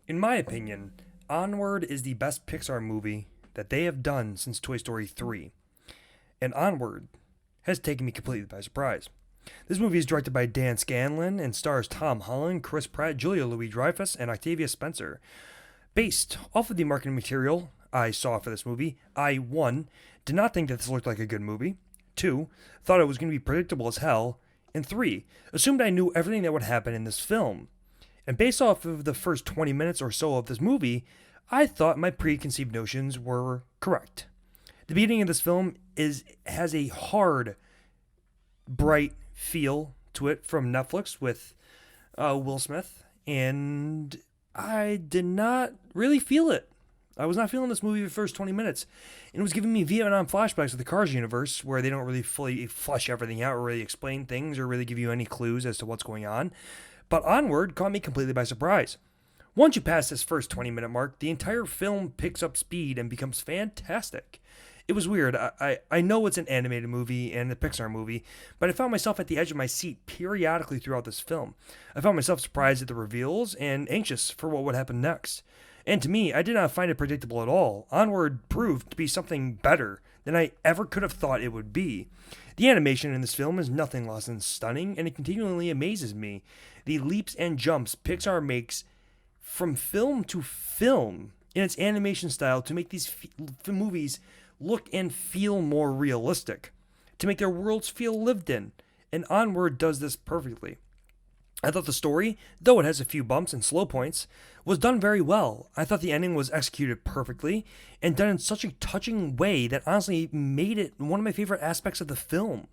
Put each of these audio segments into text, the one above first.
In my opinion, Onward is the best Pixar movie that they have done since Toy Story 3. And Onward has taken me completely by surprise. This movie is directed by Dan Scanlon and stars Tom Holland, Chris Pratt, Julia Louis-Dreyfus, and Octavia Spencer. Based off of the marketing material I saw for this movie, I, 1, did not think that this looked like a good movie, 2, thought it was going to be predictable as hell, and 3, assumed I knew everything that would happen in this film. And based off of the first 20 minutes or so of this movie, I thought my preconceived notions were correct. The beginning of this film has a hard, bright feel to it from Netflix with Will Smith, and I did not really feel it. I was not feeling this movie the first 20 minutes. And it was giving me Vietnam flashbacks of the Cars universe where they don't really fully flesh everything out or really explain things or really give you any clues as to what's going on. But Onward caught me completely by surprise. Once you pass this first 20-minute mark, the entire film picks up speed and becomes fantastic. It was weird. I know it's an animated movie and a Pixar movie, but I found myself at the edge of my seat periodically throughout this film. I found myself surprised at the reveals and anxious for what would happen next. And to me, I did not find it predictable at all. Onward proved to be something better than I ever could have thought it would be. The animation in this film is nothing less than stunning, and it continually amazes me. The leaps and jumps Pixar makes from film to film in its animation style to make these movies look and feel more realistic, to make their worlds feel lived in, and Onward does this perfectly. I thought the story, though it has a few bumps and slow points, was done very well. I thought the ending was executed perfectly and done in such a touching way that honestly made it one of my favorite aspects of the film.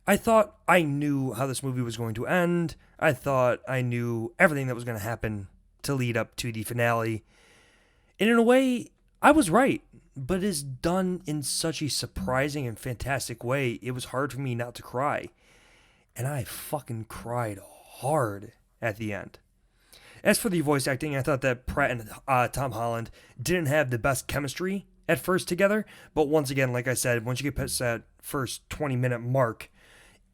I thought I knew how this movie was going to end. I thought I knew everything that was going to happen to lead up to the finale. And in a way, I was right, but it is done in such a surprising and fantastic way, it was hard for me not to cry. And I fucking cried hard at the end. As for the voice acting, I thought that Pratt and Tom Holland didn't have the best chemistry at first together, but once again, like I said, once you get past that first 20-minute mark,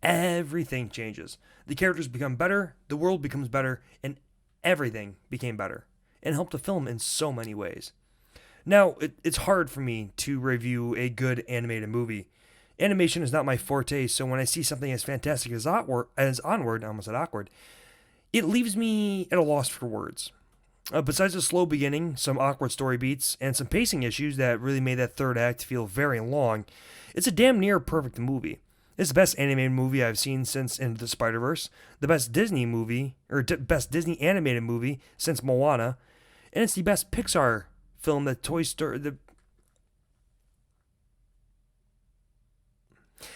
everything changes. The characters become better, the world becomes better, and everything became better, and helped the film in so many ways. Now, it's hard for me to review a good animated movie. Animation is not my forte, so when I see something as fantastic as Onward, I almost said awkward, it leaves me at a loss for words. Besides a slow beginning, some awkward story beats, and some pacing issues that really made that third act feel very long, it's a damn near perfect movie. It's the best animated movie I've seen since Into the Spider-Verse, the best Disney movie, or best Disney animated movie since Moana, and it's the best Pixar film that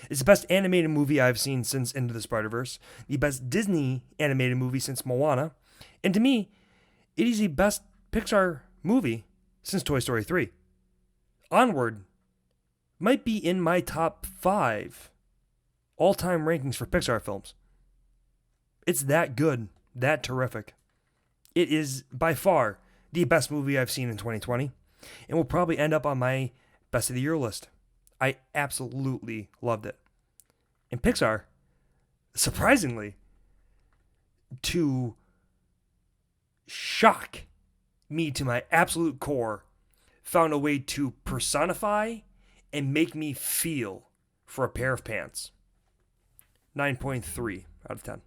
It's the best animated movie I've seen since Into the Spider-Verse, the best Disney animated movie since Moana, and to me, it is the best Pixar movie since Toy Story 3. Onward might be in my top 5 all-time rankings for Pixar films. It's that good, that terrific. It is by far the best movie I've seen in 2020, and will probably end up on my best of the year list. I absolutely loved it. And Pixar, surprisingly, to shock me to my absolute core, found a way to personify and make me feel for a pair of pants. 9.3 out of 10.